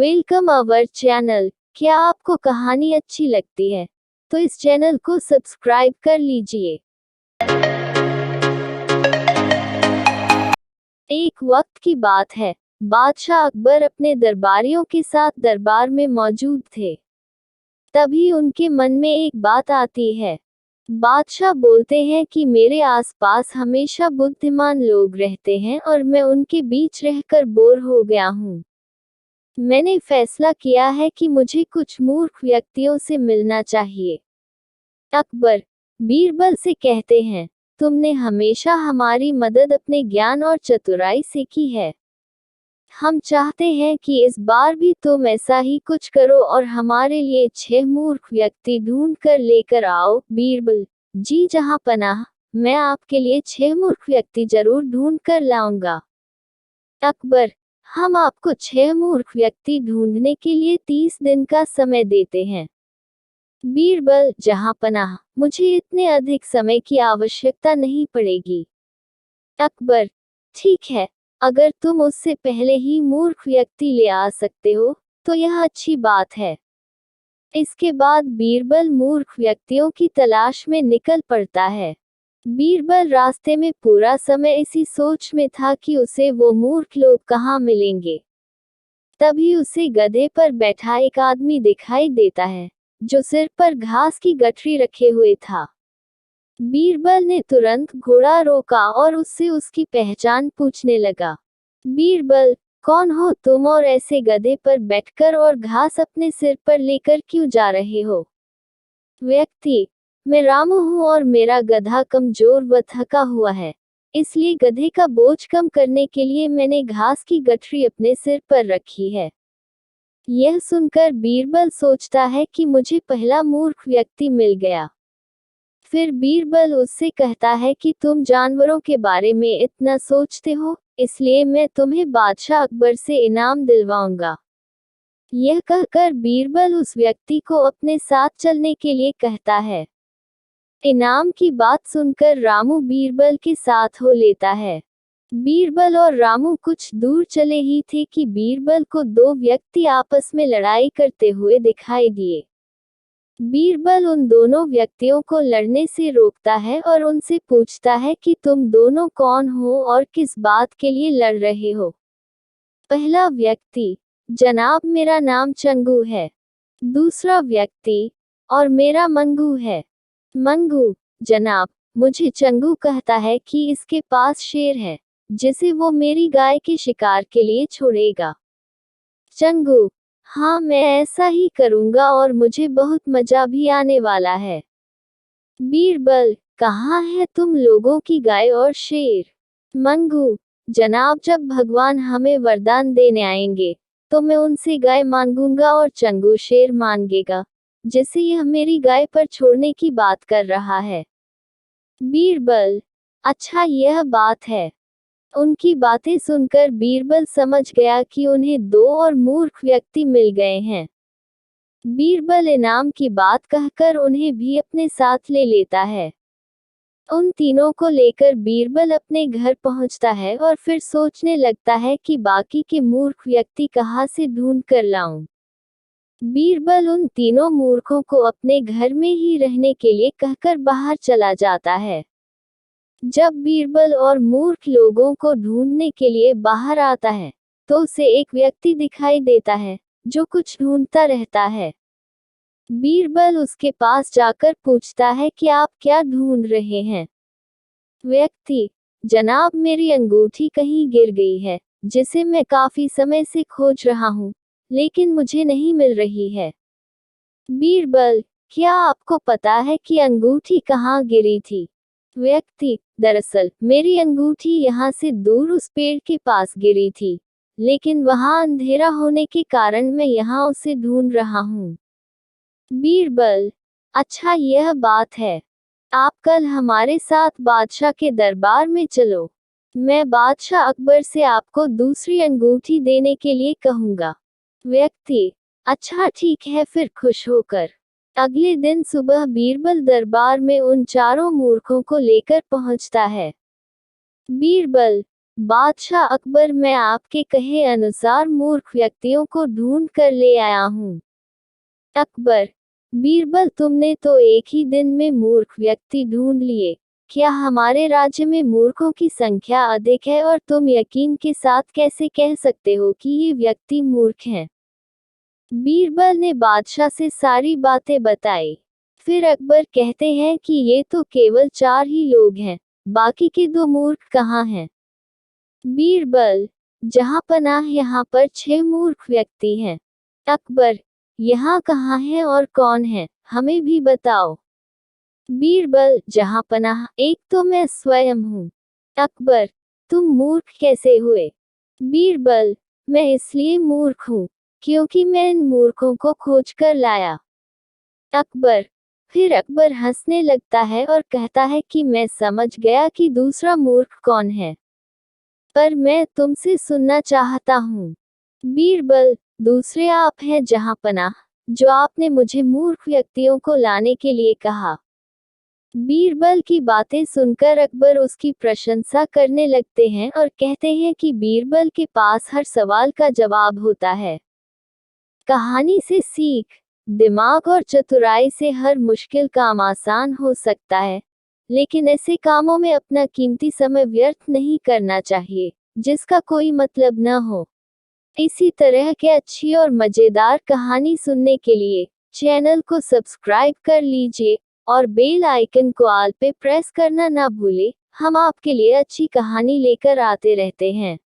Welcome our channel. क्या आपको कहानी अच्छी लगती है तो इस चैनल को सब्सक्राइब कर लीजिए। एक वक्त की बात है, बादशाह अकबर अपने दरबारियों के साथ दरबार में मौजूद थे। तभी उनके मन में एक बात आती है। बादशाह बोलते हैं कि मेरे आसपास हमेशा बुद्धिमान लोग रहते हैं और मैं उनके बीच रहकर बोर हो गया हूँ। मैंने फैसला किया है कि मुझे कुछ मूर्ख व्यक्तियों से मिलना चाहिए। अकबर बीरबल से कहते हैं, तुमने हमेशा हमारी मदद अपने ज्ञान और चतुराई से की है। हम चाहते हैं कि इस बार भी तुम ऐसा ही कुछ करो और हमारे लिए 6 मूर्ख व्यक्ति ढूंढ कर लेकर आओ। बीरबल जी जहां पनाह, मैं आपके लिए 6 मूर्ख व्यक्ति जरूर ढूंढ कर लाऊंगा। अकबर हम आपको 6 मूर्ख व्यक्ति ढूंढने के लिए 30 दिन का समय देते हैं। बीरबल जहां पनाह, मुझे इतने अधिक समय की आवश्यकता नहीं पड़ेगी। अकबर ठीक है, अगर तुम उससे पहले ही मूर्ख व्यक्ति ले आ सकते हो तो यह अच्छी बात है। इसके बाद बीरबल मूर्ख व्यक्तियों की तलाश में निकल पड़ता है। बीरबल रास्ते में पूरा समय इसी सोच में था कि उसे वो मूर्ख लोग कहाँ मिलेंगे। तभी उसे गधे पर बैठा एक आदमी दिखाई देता है, जो सिर पर घास की गठरी रखे हुए था। बीरबल ने तुरंत घोड़ा रोका और उससे उसकी पहचान पूछने लगा। बीरबल कौन हो तुम और ऐसे गधे पर बैठकर और घास अपने सिर पर लेकर क्यों जा रहे हो? व्यक्ति मैं रामू हूँ और मेरा गधा कमजोर व थका हुआ है, इसलिए गधे का बोझ कम करने के लिए मैंने घास की गठरी अपने सिर पर रखी है। यह सुनकर बीरबल सोचता है कि मुझे पहला मूर्ख व्यक्ति मिल गया। फिर बीरबल उससे कहता है कि तुम जानवरों के बारे में इतना सोचते हो, इसलिए मैं तुम्हें बादशाह अकबर से इनाम दिलवाऊंगा। यह कहकर बीरबल उस व्यक्ति को अपने साथ चलने के लिए कहता है। इनाम की बात सुनकर रामू बीरबल के साथ हो लेता है। बीरबल और रामू कुछ दूर चले ही थे कि बीरबल को 2 व्यक्ति आपस में लड़ाई करते हुए दिखाई दिए। बीरबल उन दोनों व्यक्तियों को लड़ने से रोकता है और उनसे पूछता है कि तुम दोनों कौन हो और किस बात के लिए लड़ रहे हो? पहला व्यक्ति जनाब मेरा नाम चंगू है। दूसरा व्यक्ति और मेरा मंगू है। मंगू जनाब मुझे चंगू कहता है कि इसके पास शेर है जिसे वो मेरी गाय के शिकार के लिए छोड़ेगा। चंगू हाँ मैं ऐसा ही करूंगा और मुझे बहुत मजा भी आने वाला है। बीरबल कहाँ है तुम लोगों की गाय और शेर? मंगू जनाब जब भगवान हमें वरदान देने आएंगे तो मैं उनसे गाय मांगूंगा और चंगू शेर मांगेगा, जिसे यह मेरी गाय पर छोड़ने की बात कर रहा है। बीरबल अच्छा यह बात है। उनकी बातें सुनकर बीरबल समझ गया कि उन्हें 2 और मूर्ख व्यक्ति मिल गए हैं। बीरबल इनाम की बात कहकर उन्हें भी अपने साथ ले लेता है। उन तीनों को लेकर बीरबल अपने घर पहुंचता है और फिर सोचने लगता है कि बाकी के मूर्ख व्यक्ति कहाँ से ढूंढ कर लाऊं। बीरबल उन तीनों मूर्खों को अपने घर में ही रहने के लिए कहकर बाहर चला जाता है। जब बीरबल और मूर्ख लोगों को ढूंढने के लिए बाहर आता है तो उसे एक व्यक्ति दिखाई देता है जो कुछ ढूंढता रहता है। बीरबल उसके पास जाकर पूछता है कि आप क्या ढूंढ रहे हैं? व्यक्ति जनाब मेरी अंगूठी कहीं गिर गई है जिसे मैं काफी समय से खोज रहा हूँ, लेकिन मुझे नहीं मिल रही है। बीरबल क्या आपको पता है कि अंगूठी कहाँ गिरी थी? व्यक्ति दरअसल मेरी अंगूठी यहाँ से दूर उस पेड़ के पास गिरी थी, लेकिन वहाँ अंधेरा होने के कारण मैं यहाँ उसे ढूंढ रहा हूँ। बीरबल अच्छा यह बात है, आप कल हमारे साथ बादशाह के दरबार में चलो। मैं बादशाह अकबर से आपको दूसरी अंगूठी देने के लिए कहूँगा। व्यक्ति अच्छा ठीक है फिर खुश होकर। अगले दिन सुबह बीरबल दरबार में उन चारों मूर्खों को लेकर पहुंचता है। बीरबल बादशाह अकबर, मैं आपके कहे अनुसार मूर्ख व्यक्तियों को ढूंढ कर ले आया हूँ। अकबर, बीरबल, तुमने तो एक ही दिन में मूर्ख व्यक्ति ढूंढ लिए। क्या हमारे राज्य में मूर्खों की संख्या अधिक है और तुम यकीन के साथ कैसे कह सकते हो कि ये व्यक्ति मूर्ख हैं? बीरबल ने बादशाह से सारी बातें बताई। फिर अकबर कहते हैं कि ये तो केवल 4 ही लोग हैं, बाकी के 2 मूर्ख कहाँ हैं? बीरबल, जहाँ पनाह, यहाँ पर 6 मूर्ख व्यक्ति हैं। अकबर, यहाँ कहाँ है और कौन है, हमें भी बताओ। बीरबल, जहाँ पनाह, एक तो मैं स्वयं हूँ। अकबर, तुम मूर्ख कैसे हुए? बीरबल, मैं इसलिए मूर्ख हूँ क्योंकि मैं इन मूर्खों को खोज कर लाया। अकबर, फिर अकबर हंसने लगता है और कहता है कि मैं समझ गया कि दूसरा मूर्ख कौन है, पर मैं तुमसे सुनना चाहता हूँ। बीरबल, दूसरे आप हैं जहाँ पनाह, जो आपने मुझे मूर्ख व्यक्तियों को लाने के लिए कहा। बीरबल की बातें सुनकर अकबर उसकी प्रशंसा करने लगते हैं और कहते हैं कि बीरबल के पास हर सवाल का जवाब होता है। कहानी से सीख, दिमाग और चतुराई से हर मुश्किल काम आसान हो सकता है, लेकिन ऐसे कामों में अपना कीमती समय व्यर्थ नहीं करना चाहिए, जिसका कोई मतलब न हो। इसी तरह के अच्छी और मजेदार कहानी सुनने के लिए चैनल को सब्सक्राइब कर लीजिए और बेल आइकन को ऑल पे प्रेस करना ना भूले। हम आपके लिए अच्छी कहानी लेकर आते रहते हैं।